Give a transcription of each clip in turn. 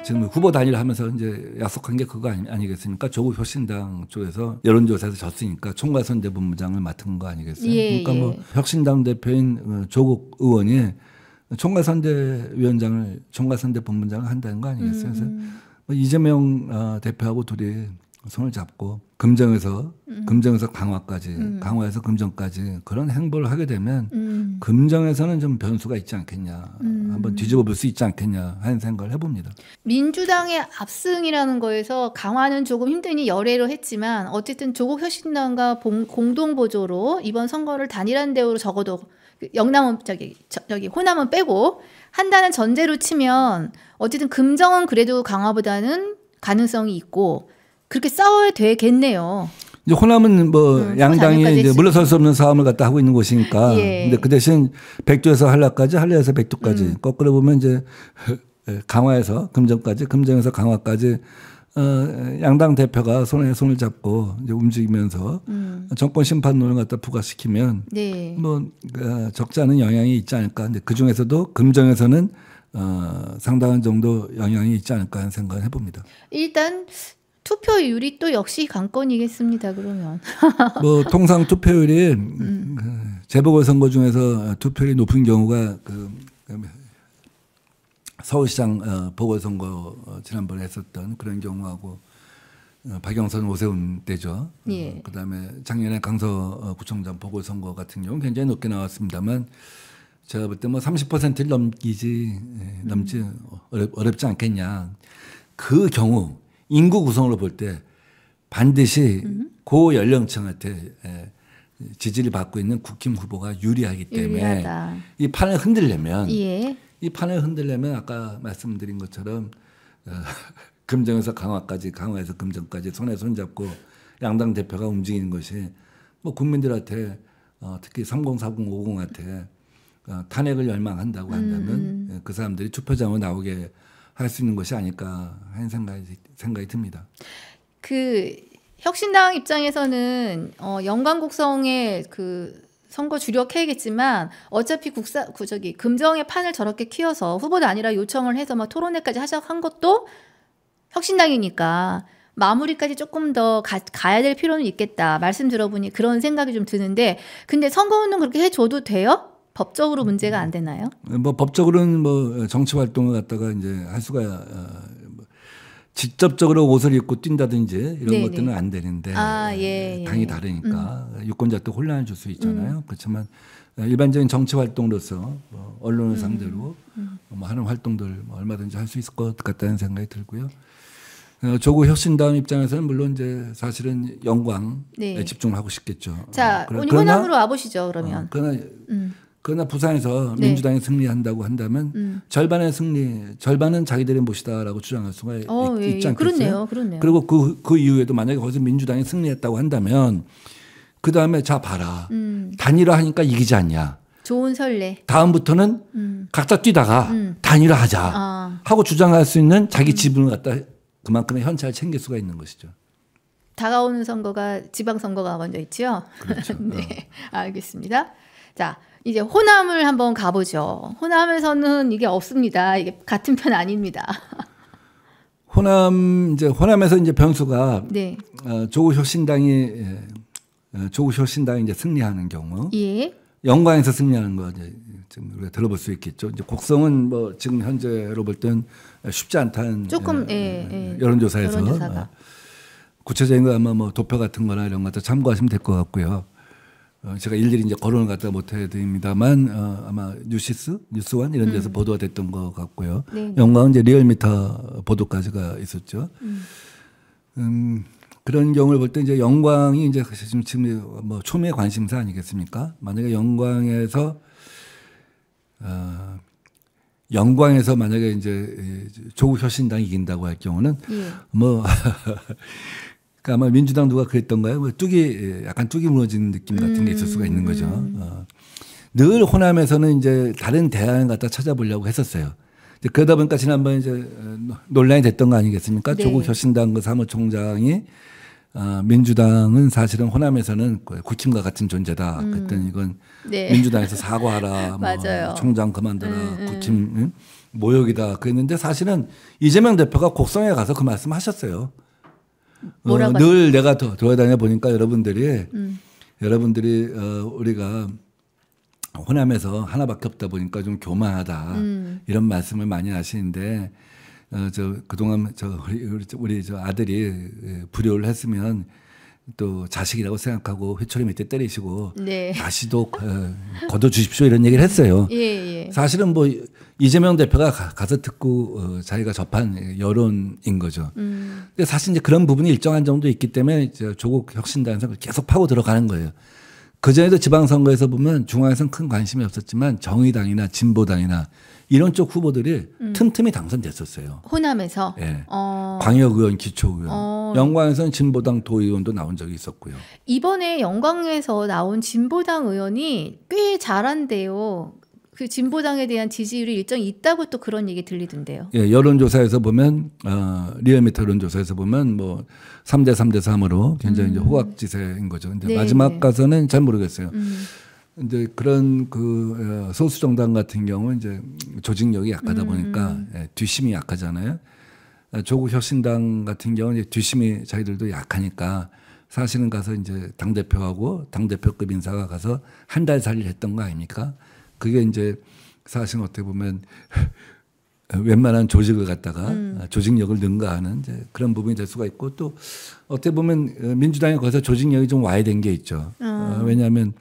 지금 후보 단일화 하면서 이제 약속한 게 그거 아니겠습니까? 조국 혁신당 쪽에서 여론조사에서 졌으니까 총괄선대본부장을 맡은 거 아니겠어요? 예, 그러니까 뭐 혁신당 대표인 조국 의원이 총괄선대본부장을 한다는 거 아니겠어요? 그래서 뭐 이재명 대표하고 둘이 손을 잡고 금정에서 강화까지 강화에서 금정까지 그런 행보를 하게 되면 금정에서는 좀 변수가 있지 않겠냐 한번 뒤집어 볼 수 있지 않겠냐 하는 생각을 해봅니다. 민주당의 압승이라는 거에서 강화는 조금 힘드니 열애로 했지만 어쨌든 조국 혁신당과 공동 보조로 이번 선거를 단일한 대우로 적어도 영남은 저기 호남은 빼고 한다는 전제로 치면 어쨌든 금정은 그래도 강화보다는 가능성이 있고 그렇게 싸워야 되겠네요. 이제 호남은 뭐 양당이 이제 물러설 수 없는 싸움을 갖다 하고 있는 곳이니까. 예. 근데 그 대신 백두에서 한라까지, 한라에서 백두까지. 거꾸로 보면 이제 강화에서 금정까지, 금정에서 강화까지 양당 대표가 손에 손을 잡고 이제 움직이면서 정권 심판론을 갖다 부각시키면 네. 뭐 적지 않은 영향이 있지 않을까. 근데 그 중에서도 금정에서는 상당한 정도 영향이 있지 않을까 하는 생각을 해봅니다. 일단 투표율이 또 역시 관건이겠습니다. 그러면 뭐 통상 투표율이 재보궐선거 중에서 투표율이 높은 경우가 서울시장 보궐선거 지난번에 했었던 그런 경우하고 박영선 오세훈 때죠. 예. 그다음에 작년에 강서구청장 보궐선거 같은 경우는 굉장히 높게 나왔습니다만 제가 볼 때 뭐 30%를 넘지 어렵지 않겠냐. 그 경우 인구 구성으로 볼 때 반드시 고 연령층한테 지지를 받고 있는 국힘 후보가 유리하기 때문에 유리하다. 이 판을 흔들려면 예. 이 판을 흔들려면 아까 말씀드린 것처럼 금정에서 강화까지 강화에서 금정까지 손에 손 잡고 양당 대표가 움직이는 것이 뭐 국민들한테 특히 3040, 50한테 탄핵을 열망한다고 한다면 그 사람들이 투표장으로 나오게 할 수 있는 것이 아닐까 하는 생각이 듭니다. 그 혁신당 입장에서는 영광 곡성의 그 선거 주력해야겠지만 어차피 금정의 판을 저렇게 키워서 후보도 아니라 요청을 해서 막 토론회까지 한 것도 혁신당이니까 마무리까지 조금 더 가야 될 필요는 있겠다. 말씀 들어보니 그런 생각이 좀 드는데 근데 선거운동 그렇게 해줘도 돼요? 법적으로 문제가 안 되나요? 뭐 법적으로는 뭐 정치 활동을 갖다가 이제 할 수가 직접적으로 옷을 입고 뛴다든지 이런 네네. 것들은 안 되는데 예. 당이 다르니까 유권자한테 혼란을 줄 수 있잖아요. 그렇지만 일반적인 정치 활동으로서 뭐 언론을 상대로 뭐 하는 활동들 뭐 얼마든지 할 수 있을 것 같다는 생각이 들고요. 조국 혁신당 입장에서는 물론 이제 사실은 영광에 네. 집중을 하고 싶겠죠. 자, 오늘 호남으로 와보시죠. 그러면. 그러나 부산에서 네. 민주당이 승리한다고 한다면 절반의 승리, 절반은 자기들의 몫이다라고 주장할 수가 있지 않겠어요? 그렇네요. 그리고 그 이후에도 만약에 거기서 민주당이 승리했다고 한다면 그 다음에 자 봐라. 단일화하니까 이기지 않냐. 좋은 선례. 다음부터는 각자 뛰다가 단일화하자 하고 주장할 수 있는 자기 지분을 갖다 그만큼의 현찰을 챙길 수가 있는 것이죠. 다가오는 선거가 지방선거가 먼저 있죠? 그렇죠. 네, 알겠습니다. 자, 이제 호남을 한번 가보죠. 호남에서는 이게 없습니다. 이게 같은 편 아닙니다. 호남에서 이제 변수가 네. 조국 혁신당이 이제 승리하는 경우, 예. 영광에서 승리하는 거 이제 지금 우리가 들어볼 수 있겠죠. 이제 곡성은 뭐 지금 현재로 볼 땐 쉽지 않다는 조금 여론조사에서 구체적인 거 아마 뭐 도표 같은 거나 이런 것도 참고하시면 될 것 같고요. 제가 일일이 이제 거론을 갖다 못 해드립니다만 아마 뉴스원 이런 데서 보도가 됐던 것 같고요. 네. 영광은 이제 리얼미터 보도까지가 있었죠. 그런 경우를 볼 때 이제 영광이 이제 지금 뭐 초미의 관심사 아니겠습니까? 만약에 영광에서 만약에 이제 조국 혁신당이 이긴다고 할 경우는 뭐 그러니까 아마 민주당 누가 그랬던가요? 뭐 약간 뚝이 무너지는 느낌 같은 게 있을 수가 있는 거죠. 늘 호남에서는 이제 다른 대안을 갖다 찾아보려고 했었어요. 이제 그러다 보니까 지난번에 이제 논란이 됐던 거 아니겠습니까? 네. 조국 혁신당 그 사무총장이 민주당은 사실은 호남에서는 국힘과 같은 존재다. 그랬더니 이건 네. 민주당에서 사과하라. 맞아요. 총장 그만둬라. 국힘 모욕이다 그랬는데 사실은 이재명 대표가 곡성에 가서 그 말씀하셨어요. 뭐라고 늘 내가 돌아다녀 보니까 여러분들이 우리가 호남에서 하나밖에 없다 보니까 좀 교만하다 이런 말씀을 많이 하시는데 그동안 우리 아들이 불효를 했으면 또 자식이라고 생각하고 회초리 밑에 때리시고 네. 다시 또 거둬 주십시오 이런 얘기를 했어요. 예. 사실은 뭐 이재명 대표가 가서 듣고 자기가 접한 여론인 거죠. 근데 사실 이제 그런 부분이 일정한 정도 있기 때문에 조국 혁신당에서 계속 파고 들어가는 거예요. 그전에도 지방선거에서 보면 중앙에서는 큰 관심이 없었지만 정의당이나 진보당이나 이런 쪽 후보들이 틈틈이 당선됐었어요. 호남에서? 네. 광역의원, 기초의원. 영광에서는 진보당 도의원도 나온 적이 있었고요. 이번에 영광에서 나온 진보당 의원이 꽤 잘한대요. 그 진보당에 대한 지지율이 일정히 있다고 또 그런 얘기 들리던데요. 예, 여론조사에서 보면 리얼미터 여론조사에서 보면 뭐 3대 3대 3으로 굉장히 이제 호각지세인 거죠. 근데 네, 마지막 가서는 잘 모르겠어요. 근데 그런 그 소수 정당 같은 경우는 이제 조직력이 약하다 보니까 뒷심이 약하잖아요. 조국 혁신당 같은 경우는 이제 뒷심이 자기들도 약하니까 사실은 가서 이제 당 대표하고 당 대표급 인사가 가서 한 달 살이를 했던 거 아닙니까? 그게 이제 사실은 어떻게 보면 웬만한 조직을 갖다가 조직력을 능가하는 이제 그런 부분이 될 수가 있고 또 어떻게 보면 민주당이 거기서 조직력이 좀 와야 된 게 있죠. 왜냐하면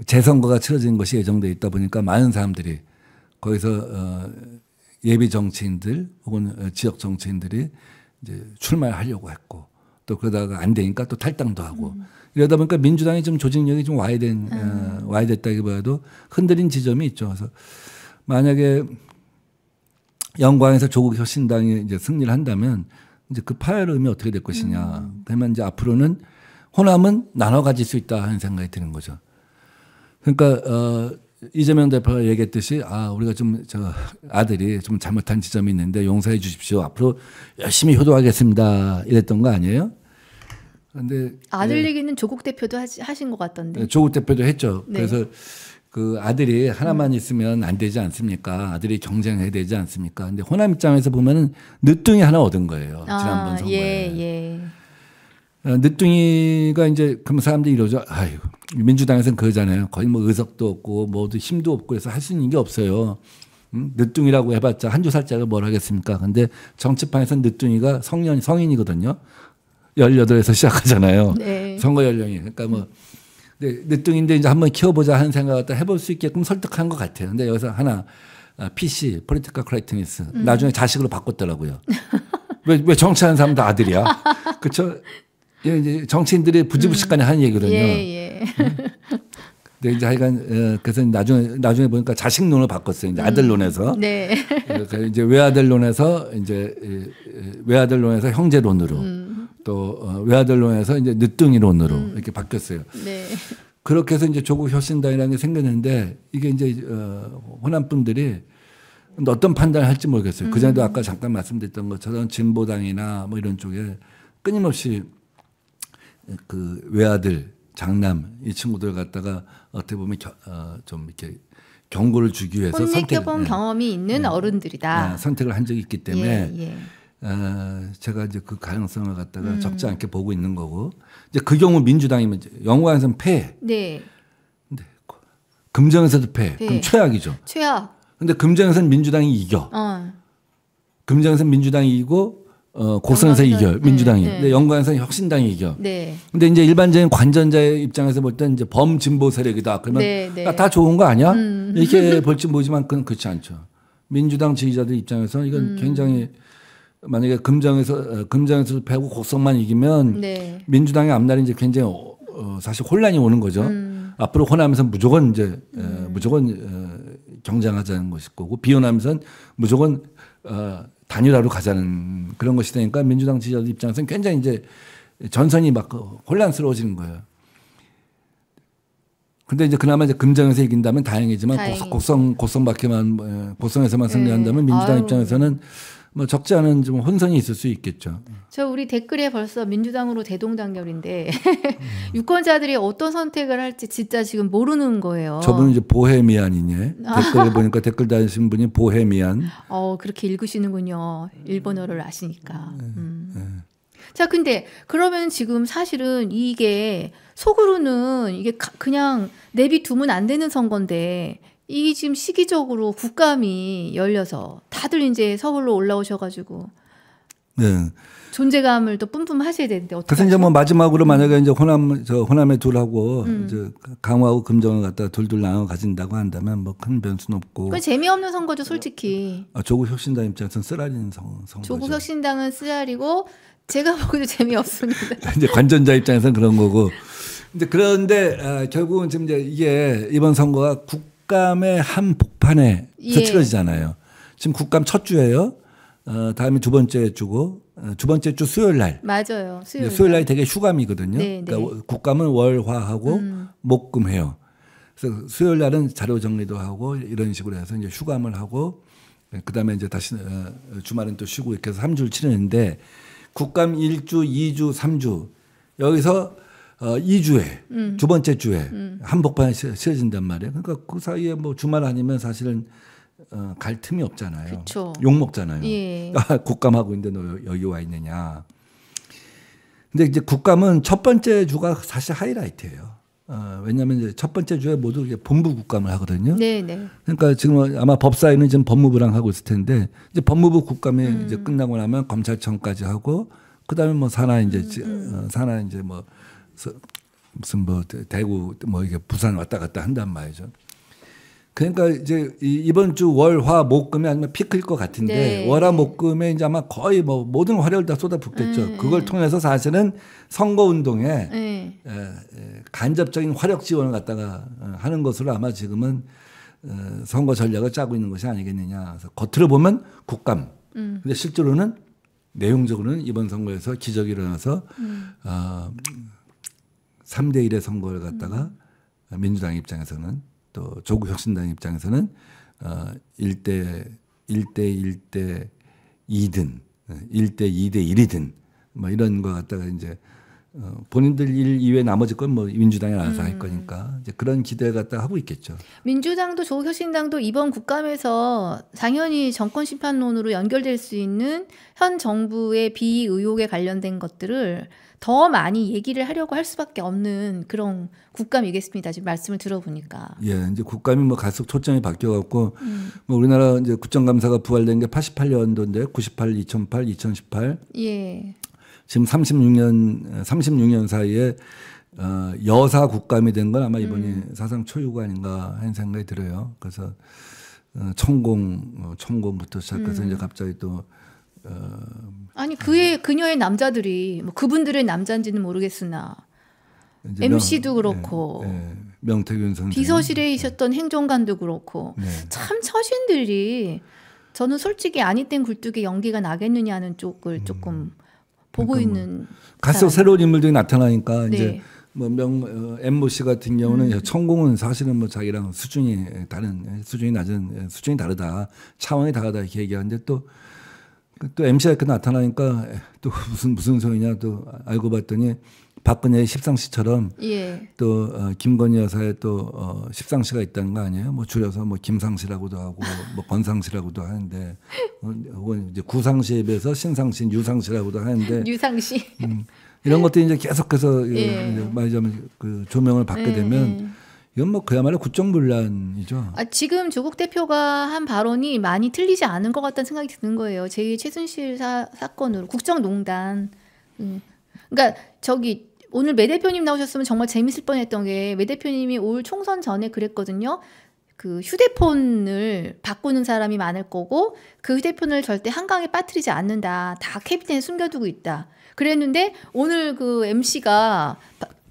재선거가 치러진 것이 예정돼 있다 보니까 많은 사람들이 거기서 예비 정치인들 혹은 지역 정치인들이 이제 출마하려고 했고 또 그러다가 안 되니까 또 탈당도 하고 이러다 보니까 민주당이 좀 조직력이 좀 와야 됐다기보다도 흔들린 지점이 있죠. 그래서 만약에 영광에서 조국 혁신당이 이제 승리를 한다면 이제 그 파열음이 어떻게 될 것이냐. 그러면 이제 앞으로는 호남은 나눠 가질 수 있다 하는 생각이 드는 거죠. 그러니까 이재명 대표가 얘기했듯이 우리가 좀 아들이 좀 잘못한 지점이 있는데 용서해 주십시오. 앞으로 열심히 효도하겠습니다. 이랬던 거 아니에요? 근데 아들 얘기는 조국 대표도 하신 것 같던데. 조국 대표도 했죠. 네. 그래서 그 아들이 하나만 있으면 안 되지 않습니까? 아들이 경쟁해야 되지 않습니까? 근데 호남 입장에서 보면은 늦둥이 하나 얻은 거예요. 지난번 선거에. 늦둥이가 이제 그럼 사람들이 이러죠. 아유, 민주당에서는 그러잖아요. 거의 뭐 의석도 없고 뭐도 힘도 없고 그래서 할 수 있는 게 없어요. 늦둥이라고 해봤자 한두 살짜리가 뭘 하겠습니까? 근데 정치판에서는 늦둥이가 성인이거든요. 18에서 시작하잖아요. 네. 선거 연령이. 그러니까 뭐 늦둥인데 이제 한번 키워보자 하는 생각을 갖다 해볼 수 있게끔 설득한 것 같아요. 근데 여기서 하나 PC, Political Correctness. 나중에 자식으로 바꿨더라고요. 왜 정치하는 사람 다 아들이야? 그렇죠? 이제 정치인들이 부지부식간에 하는 얘기거든요. 근데 이제 하여간 그래서 나중에 보니까 자식론을 바꿨어요. 이제 아들론에서. 네. 그래서 이제 외아들론에서 외아들론에서 형제론으로 또 외아들론에서 이제 늦둥이론으로 이렇게 바뀌었어요. 네. 그렇게 해서 이제 조국 혁신당이라는 게 생겼는데 이게 이제 호남 분들이 어떤 판단을 할지 모르겠어요. 그전에도 아까 잠깐 말씀드렸던 것처럼 진보당이나 뭐 이런 쪽에 끊임없이 그 외아들, 장남 이 친구들 갖다가 어떻게 보면 좀 이렇게 경고를 주기 위해서 혼내켜본 경험이 있는 어른들이다. 선택을 한 적이 있기 때문에 제가 이제 그 가능성을 갖다가 적지 않게 보고 있는 거고 이제 그 경우 민주당이면 영광에서는 패. 네. 근데 금정에서도 패. 그럼 최악이죠. 최악. 근데 금정에서는 민주당이 이겨. 금정에서는 민주당이 이기고 곡성에서 이겨 민주당이. 근데 영광에서는 혁신당이 이겨. 네. 근데 이제 일반적인 관전자의 입장에서 볼 때 이제 범진보 세력이다. 그러면 다 좋은 거 아니야? 이렇게 볼지 모지만 그건 그렇지 않죠. 민주당 지지자들 입장에서는 이건 굉장히 만약에 금정에서 패고 곡성만 이기면 민주당의 앞날이 이제 굉장히 사실 혼란이 오는 거죠. 앞으로 호남에서 무조건 이제 경쟁하자는 것일 거고 비호남에서는 무조건 단일화로 가자는 그런 것이 되니까 민주당 지지자들 입장에서는 굉장히 이제 전선이 막 혼란스러워지는 거예요. 근데 이제 그나마 이제 금정에서 이긴다면 다행이지만 곡성에서만 승리한다면 민주당 입장에서는 뭐 적지 않은 좀 혼선이 있을 수 있겠죠. 저 우리 댓글에 벌써 민주당으로 대동단결인데 유권자들이 어떤 선택을 할지 진짜 지금 모르는 거예요. 저분은 이제 보헤미안이니 댓글을 보니까 댓글 다신 분이 보헤미안. 그렇게 읽으시는군요. 일본어를 아시니까. 자, 근데 그러면 지금 사실은 이게 속으로는 이게 그냥 내비두면 안 되는 선거인데 이게 지금 시기적으로 국감이 열려서 다들 이제 서울로 올라오셔가지고 네. 존재감을 또 뿜뿜하셔야 되는데 어떻게? 그래서 이제 뭐 마지막으로 만약에 이제 호남에 둘하고 이제 강화하고 금정을 갖다 둘둘 나눠 가진다고 한다면 뭐 큰 변수는 없고. 그 재미없는 선거죠, 솔직히. 조국 혁신당 입장에서는 쓰라리는 선거죠. 조국 혁신당은 쓰라리고 제가 보기도 재미없습니다. 이제 관전자 입장에서는 그런 거고. 이제 그런데 결국은 지금 이제 이게 이번 선거가 국감의 한 복판에 치러지잖아요. 지금 국감 첫 주예요. 다음에 두 번째 주고 두 번째 주 수요일 날. 맞아요. 수요일 날이 되게 휴감이거든요. 네, 그러니까 네. 국감은 월화하고 목금해요. 그래서 수요일 날은 자료 정리도 하고 이런 식으로 해서 이제 휴감을 하고 그다음에 이제 다시 주말은 또 쉬고 이렇게 해서 3주를 치르는데 국감 1주, 2주, 3주 여기서 2주에 두 번째 주에 한복판에 치러진단 말이에요. 그러니까 그 사이에 뭐 주말 아니면 사실은 갈 틈이 없잖아요. 그쵸. 욕 먹잖아요. 예. 국감하고 있는데 너 여기 와 있느냐. 근데 이제 국감은 첫 번째 주가 사실 하이라이트예요. 왜냐하면 이제 첫 번째 주에 모두 이제 본부 국감을 하거든요. 네, 네. 그러니까 지금 아마 법사위는 지금 법무부랑 하고 있을 텐데 이제 법무부 국감이 이제 끝나고 나면 검찰청까지 하고 그다음에 뭐 산하 이제 산하 이제 뭐 무슨 뭐 대구 뭐 이게 부산 왔다 갔다 한단 말이죠. 그러니까 이제 이번 주 월화 목금이 아니면 피크일 것 같은데 네. 월화 목금에 이제 아마 거의 뭐 모든 화력을 다 쏟아붓겠죠. 그걸 통해서 사실은 선거 운동에 간접적인 화력 지원을 갖다가 하는 것으로 아마 지금은 선거 전략을 짜고 있는 것이 아니겠느냐. 그래서 겉으로 보면 국감. 근데 실제로는 내용적으로는 이번 선거에서 기적이 일어나서 3대 1의 선거를 갖다가 민주당 입장에서는 또 조국 혁신당 입장에서는 1대 2든 1대 2대 1이든 뭐 이런 거 갖다가 이제 본인들 일 이외에 나머지 건 뭐 민주당이 알아서 할 거니까 이제 그런 기대를 갖다 하고 있겠죠. 민주당도 조국 혁신당도 이번 국감에서 당연히 정권 심판론으로 연결될 수 있는 현 정부의 비위 의혹에 관련된 것들을 더 많이 얘기를 하려고 할 수밖에 없는 그런 국감이겠습니다. 지금 말씀을 들어보니까. 예, 이제 국감이 뭐 갈수록 초점이 바뀌어갖고 뭐 우리나라 이제 국정감사가 부활된 게 88년도인데 98, 2008, 2018. 예. 지금 36년 사이에 여사 국감이 된 건 아마 이번이 사상 초유가 아닌가 하는 생각이 들어요. 그래서 천공부터 시작해서 이제 갑자기 또 아니 그녀의 남자들이 뭐 그분들의 남자인지는 모르겠으나 MC도 그렇고 명태균 선생 비서실에 있었던 행정관도 그렇고 참 처신들이 저는 솔직히 아니땐 굴뚝에 연기가 나겠느냐는 쪽을 조금 보고 그러니까 있는 갈수록 새로운 인물들이 나타나니까 네. 이제 뭐 엠모 씨 같은 경우는 천공은 사실은 뭐 자기랑 수준이 낮은 수준이 다르다 차원이 다르다 이렇게 얘기하는데 또 MC가 이렇게 나타나니까 또 무슨 소리냐 또 알고 봤더니 박근혜의 십상시처럼 예. 또 김건희 여사의 또 십상시가 있다는 거 아니에요? 뭐 줄여서 뭐 김상시라고도 하고 뭐 권상시라고도 하는데 혹은 이제 구상시에 비해서 신상시, 유상시라고도 하는데 유상시 이런 것들이 이제 계속해서 말하자면 그 조명을 받게 되면 이건 뭐 그야말로 국정문란이죠. 지금 조국 대표가 한 발언이 많이 틀리지 않은 것 같다는 생각이 드는 거예요. 제2 최순실 사건으로 국정농단. 그러니까 오늘 매 대표님 나오셨으면 정말 재밌을 뻔했던 게 매 대표님이 올 총선 전에 그랬거든요. 그 휴대폰을 바꾸는 사람이 많을 거고 그 휴대폰을 절대 한강에 빠뜨리지 않는다. 다 캐비넷에 숨겨두고 있다. 그랬는데 오늘 그 MC가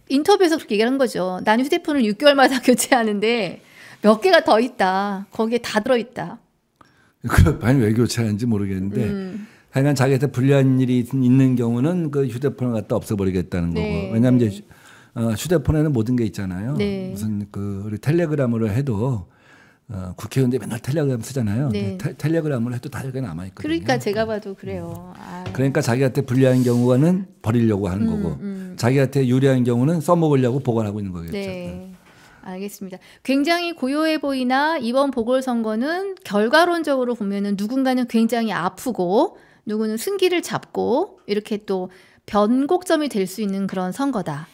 인터뷰에서 그렇게 얘기한 거죠. 나는 휴대폰을 6개월마다 교체하는데 몇 개가 더 있다. 거기에 다 들어있다. 그 아니 왜 교체하는지 모르겠는데 하여간 자기한테 불리한 일이 있는 경우는 그 휴대폰을 갖다 없애버리겠다는 거고. 왜냐하면 이제 휴대폰에는 모든 게 있잖아요. 무슨 우리 텔레그램으로 해도 국회의원들이 맨날 텔레그램 쓰잖아요. 네. 텔레그램을 해도 다 여기 남아 있거든요. 그러니까 제가 봐도 그래요. 그러니까 자기한테 불리한 경우는 버리려고 하는 거고 자기한테 유리한 경우는 써먹으려고 보관하고 있는 거겠죠. 네. 알겠습니다. 굉장히 고요해 보이나 이번 보궐선거는 결과론적으로 보면은 누군가는 굉장히 아프고 누구는 승기를 잡고 이렇게 또 변곡점이 될 수 있는 그런 선거다.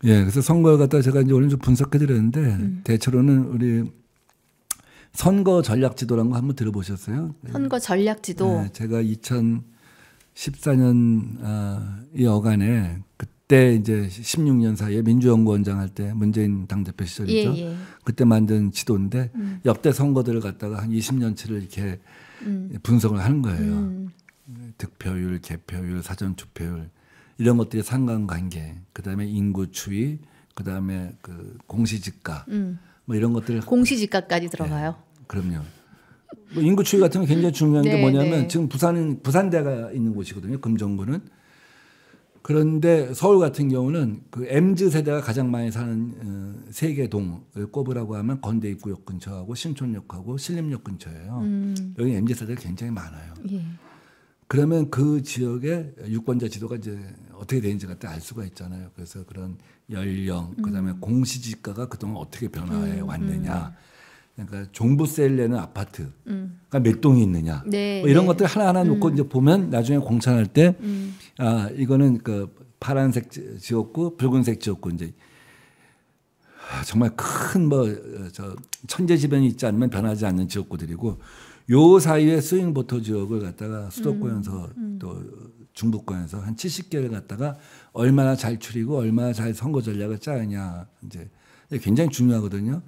예, 그래서 선거를 갖다 제가 이제 오늘 좀 분석해 드렸는데 대체로는 우리 선거 전략 지도라는 거 한번 들어보셨어요? 선거 전략 지도. 네, 제가 2014년 이 여간에 그때 이제 16년 사이에 민주연구원장 할 때 문재인 당대표 시절이죠. 예, 예. 그때 만든 지도인데 역대 선거들을 갖다가 한 20년치를 이렇게 분석을 하는 거예요. 득표율, 개표율, 사전투표율 이런 것들이 상관관계, 그다음에 인구 추이, 그다음에 그 공시지가 뭐 이런 것들을 공시지가까지 들어가요. 네, 그럼요. 뭐 인구 추이 같은 건 굉장히 중요한 게 네, 뭐냐면 네. 지금 부산대가 있는 곳이거든요. 금정구는. 그런데 서울 같은 경우는 그 MZ 세대가 가장 많이 사는 세 개 동을 꼽으라고 하면 건대 입구역 근처하고 신촌역하고 신림역 근처예요. 여기 MZ 세대가 굉장히 많아요. 예. 그러면 그 지역의 유권자 지도가 이제 어떻게 되는지 갖다 알 수가 있잖아요. 그래서 그런 연령, 그다음에 공시지가가 그동안 어떻게 변화해 왔느냐. 그러니까 종부세를 내는 아파트가 몇 동이 있느냐. 네, 뭐 이런 네. 것들 하나하나 놓고 이제 보면 나중에 공천할 때 이거는 그 파란색 지역구, 붉은색 지역구 이제 정말 큰 뭐 저 천재지변이 있지 않으면 변하지 않는 지역구들이고 요 사이에 스윙 보터 지역을 갖다가 수도권에서 또 중부권에서 한 70개를 갖다가 얼마나 잘 추리고 얼마나 잘 선거 전략을 짜느냐 이제 굉장히 중요하거든요.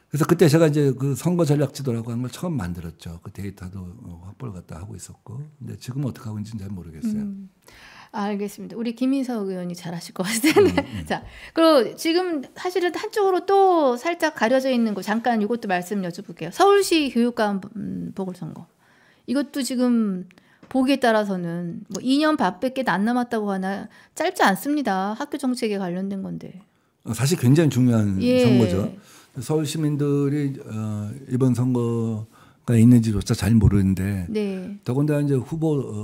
그래서 그때 제가 이제 그 선거 전략 지도라고 하는 걸 처음 만들었죠. 그 데이터도 확보를 갖다 하고 있었고. 근데 지금 어떻게 하고 있는지는 잘 모르겠어요. 알겠습니다. 우리 김인석 의원이 잘하실 것 같은데. 자, 그리고 지금 사실은 한쪽으로 또 살짝 가려져 있는 거 잠깐 이것도 말씀 여쭤볼게요. 서울시 교육감 보궐선거. 이것도 지금 보기에 따라서는 뭐 2년 반밖에 안 남았다고 하나 짧지 않습니다. 학교 정책에 관련된 건데. 사실 굉장히 중요한 예. 선거죠. 서울 시민들이 이번 선거가 있는지조차 잘 모르는데 네. 더군다나 이제 후보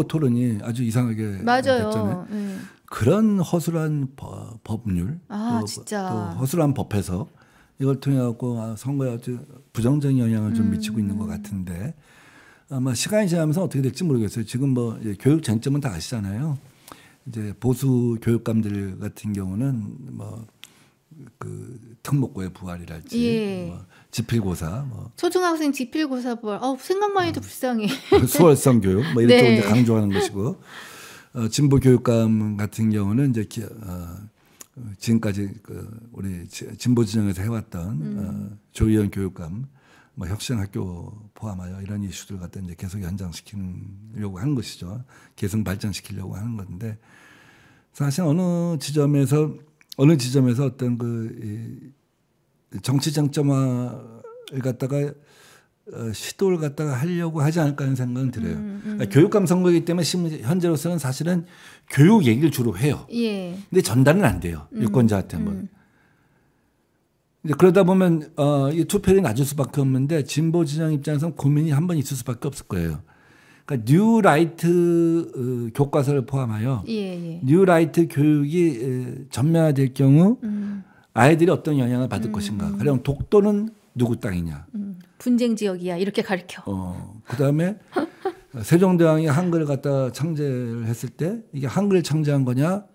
토론이 아주 이상하게 맞아요. 됐잖아요. 네. 그런 허술한 법률, 진짜. 또 허술한 법에서 이걸 통해 갖고 선거에 아주 부정적인 영향을 좀 미치고 있는 것 같은데 아마 시간이 지나면서 어떻게 될지 모르겠어요. 지금 뭐 교육 쟁점은 다 아시잖아요. 이제 보수 교육감들 같은 경우는 뭐 그 특목고의 부활이랄지 예. 뭐 지필고사 뭐 초중학생 지필고사 부활. 생각만 해도 불쌍해. 수월성 교육 뭐 이런 쪽을 네. 이제 강조하는 것이고 진보 교육감 같은 경우는 이제 지금까지 우리 진보 진영에서 해왔던 조희연 교육감 뭐 혁신학교 포함하여 이런 이슈들 갖다 이제 계속 연장시키려고 하는 것이죠. 계속 발전시키려고 하는 건데 사실 어느 지점에서 어떤 그 정치 쟁점화를 갖다가 시도를 갖다가 하려고 하지 않을까 하는 생각은 들어요. 그러니까 교육감 선거이기 때문에 현재로서는 사실은 교육 얘기를 주로 해요. 예. 근데 전달은 안 돼요. 유권자한테 뭐. 이제 그러다 보면 이 투표율이 낮을 수밖에 없는데 진보 진영 입장에서는 고민이 한 번 있을 수밖에 없을 거예요. 그러니까 뉴라이트 교과서를 포함하여 예. 뉴라이트 교육이 전면화될 경우 아이들이 어떤 영향을 받을 것인가. 그럼 독도는 누구 땅이냐. 분쟁 지역이야 이렇게 가르쳐. 그다음에 세종대왕이 한글을 갖다 창제를 했을 때 이게 한글을 창제한 거냐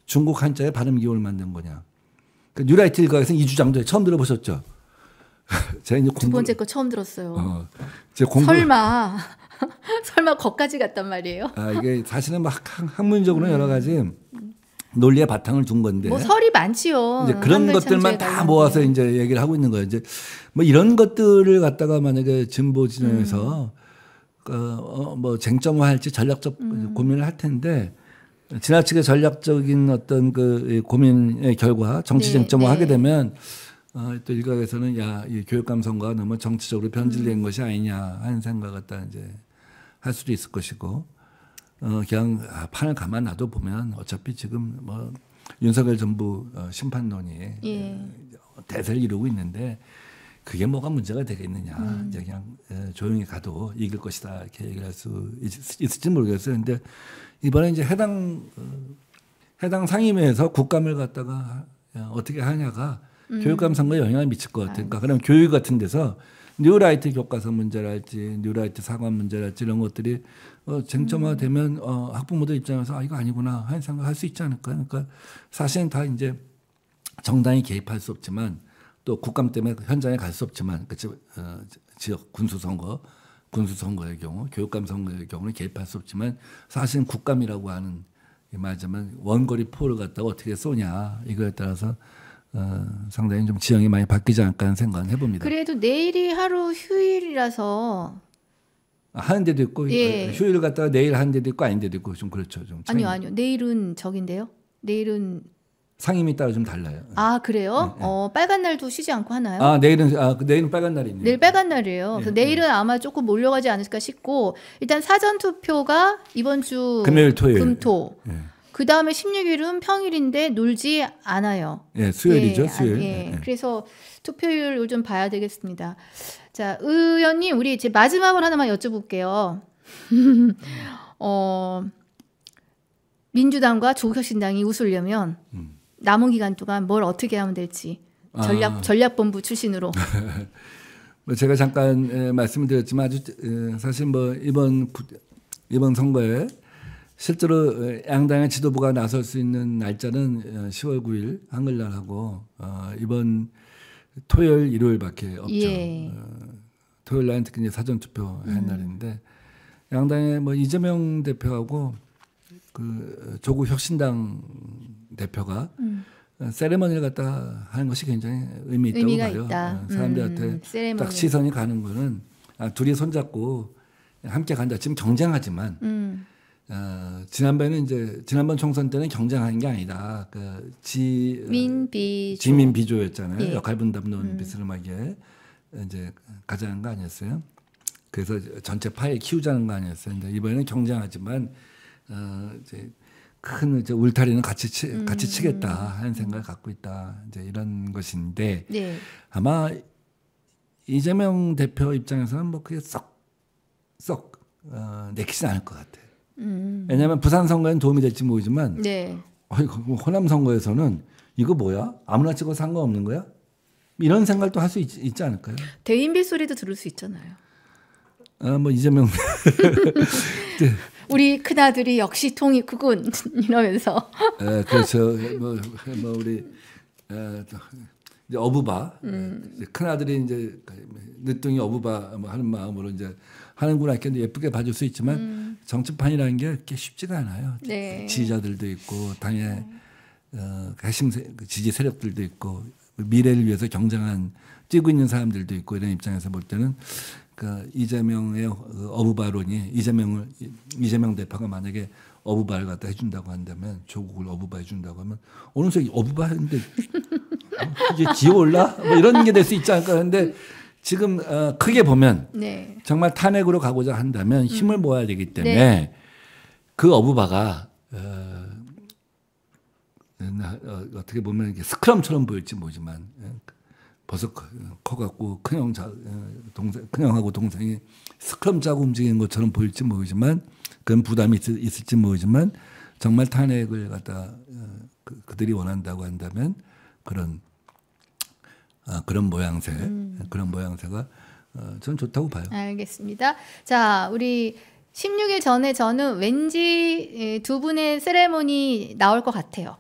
중국 한자의 발음 기호를 만든 거냐. 그러니까 뉴라이트 일각에서 이주장도 처음 들어보셨죠? 제가 이제 두 번째 거 처음 들었어요. 설마 거기까지 갔단 말이에요? 이게 사실은 뭐 학문적으로는 여러 가지 논리의 바탕을 둔 건데. 뭐 설이 많지요. 이제 그런 것들만 다 모아서 이제 얘기를 하고 있는 거예요. 이제 뭐 이런 것들을 갖다가 만약에 진보 진영에서 뭐 쟁점화할지 전략적 고민을 할 텐데 지나치게 전략적인 어떤 그 고민의 결과 정치 쟁점화 하게 되면 또 일각에서는 이 교육감 선거가 너무 정치적으로 변질된 것이 아니냐 하는 생각을 갖다 이제 할 수도 있을 것이고 그냥 판을 가만 놔둬 보면 어차피 지금 뭐 윤석열 정부 심판론이 대세를 이루고 있는데 그게 뭐가 문제가 되겠느냐. 이제 그냥 조용히 가도 이길 것이다 이렇게 얘기를 할 수 있을지 모르겠어요. 근데 이번에 이제 해당 상임위에서 국감을 갖다가 어떻게 하냐가 교육감 선거에 영향을 미칠 것 같아요. 그러니까 그럼 교육 같은 데서 뉴라이트 교과서 문제랄지 뉴라이트 사관 문제랄지 이런 것들이 쟁점화되면 학부모들 입장에서 이거 아니구나 하는 생각을 할 수 있지 않을까요? 그러니까 사실은 다 이제 정당이 개입할 수 없지만 또 국감 때문에 현장에 갈 수 없지만 지역 군수선거의 경우 교육감 선거의 경우는 개입할 수 없지만 사실은 국감이라고 하는 말하자면 원거리 포를 갖다가 어떻게 쏘냐 이거에 따라서 상당히 좀 지형이 많이 바뀌지 않을까 하는 생각은 해봅니다. 그래도 내일이 하루 휴일이라서 하는 데도 있고 휴일을 갖다가 내일 하는 데도 있고 아닌 데도 있고 좀 그렇죠. 좀 아니요. 내일은 저긴데요. 내일은 상임위 따라 좀 달라요. 아 그래요? 빨간 날도 쉬지 않고 하나요? 내일은 빨간 날이 있네요. 내일 빨간 날이에요. 그래서 내일은 아마 조금 몰려가지 않을까 싶고 일단 사전 투표가 이번 주 금요일, 토요일, 금토. 그 다음에 16일은 평일인데 놀지 않아요. 수요일이죠. 수요일. 그래서 투표율을 좀 봐야 되겠습니다. 자, 의원님, 우리 이제 마지막으로 하나만 여쭤볼게요. 민주당과 조국혁신당이 웃으려면 남은 기간 동안 뭘 어떻게 하면 될지 전략본부 출신으로. 제가 잠깐 말씀을 드렸지만 아주 사실 뭐 이번 선거에 실제로 양당의 지도부가 나설 수 있는 날짜는 10월 9일 한글날하고 이번 토요일 일요일밖에 없죠. 토요일 날은 특히 이제 사전 투표한 날인데 양당의 뭐 이재명 대표하고 그 조국 혁신당 대표가 세레머니를 갖다 하는 것이 굉장히 의미가 있다고 봐요. 사람들한테 딱 시선이 가는 거는 둘이 손잡고 함께 간다. 지금 경쟁하지만 지난번 총선 때는 경쟁하는 게 아니다. 그 지민비조였잖아요. 역할 분담론 비스름하게 이제 가자는 거 아니었어요. 그래서 전체 파에 키우자는 거 아니었어요. 근데 이번에는 경쟁하지만 이제 큰 울타리는 같이 치겠다 하는 생각을 갖고 있다. 이제 이런 것인데 아마 이재명 대표 입장에서는 뭐 그게 썩 내키진 않을 것 같아요. 왜냐하면 부산 선거에는 도움이 될지 모르지만 호남 선거에서는 이거 뭐야? 아무나 찍어 상관없는 거야? 이런 생각도 할 수 있지 않을까요? 대인배 소리도 들을 수 있잖아요. 뭐 이재명 우리 큰아들이 역시 통일구군 이러면서. 그렇죠. 뭐 우리 이제 어부바 큰아들이 이제 늦둥이 어부바 뭐 하는 마음으로 이제 하는구나 이렇게 예쁘게 봐줄 수 있지만 정치판이라는 게 그렇게 쉽지가 않아요. 지지자들도 있고 당의 핵심 지지 세력들도 있고 미래를 위해서 뛰고 있는 사람들도 있고 이런 입장에서 볼 때는 그 이재명의 어부바론이 이재명 대표가 만약에 어부바를 갖다 해준다고 한다면 조국을 어부바 해준다고 하면 어느 새 어부바 했는데 이제 기어올라 뭐 이런 게 될 수 있지 않을까 하는데 지금 크게 보면 정말 탄핵으로 가고자 한다면 힘을 모아야 되기 때문에 그 어부바가 어떻게 보면 이게 스크럼처럼 보일지 모르지만 벌써 커갖고 큰형하고 동생이 스크럼 짜고 움직이는 것처럼 보일지 모르지만 그런 부담이 있을지 모르지만 정말 탄핵을 갖다 그들이 원한다고 한다면 그런 모양새가 저는 좋다고 봐요. 알겠습니다. 자, 우리 16일 전에 저는 왠지 두 분의 세레모니 나올 것 같아요.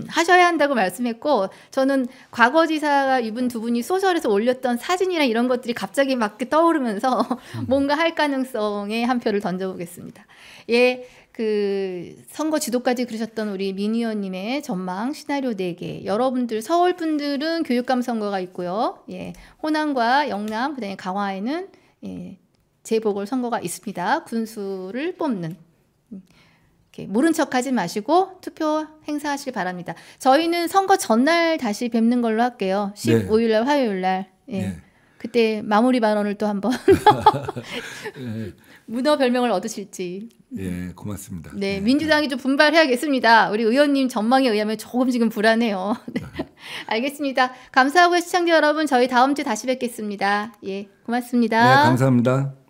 하셔야 한다고 말씀했고 저는 과거지사가 이분 두 분이 소셜에서 올렸던 사진이나 이런 것들이 갑자기 막 떠오르면서 뭔가 할 가능성에 한 표를 던져보겠습니다. 그 선거 지도까지 그러셨던 우리 민 의원님의 전망 시나리오 4개. 여러분들 서울 분들은 교육감 선거가 있고요. 호남과 영남 그다음에 강화에는 재보궐 선거가 있습니다. 군수를 뽑는. 모른 척하지 마시고 투표 행사하시길 바랍니다. 저희는 선거 전날 다시 뵙는 걸로 할게요. 15일 날 화요일 날. 그때 마무리 발언을 또 한번 예, 문어 별명을 얻으실지. 예, 고맙습니다. 네, 민주당이 좀 분발해야겠습니다. 우리 의원님 전망에 의하면 조금 지금 불안해요. 네, 알겠습니다. 감사하고 시청자 여러분, 저희 다음 주에 다시 뵙겠습니다. 예, 고맙습니다. 네, 감사합니다.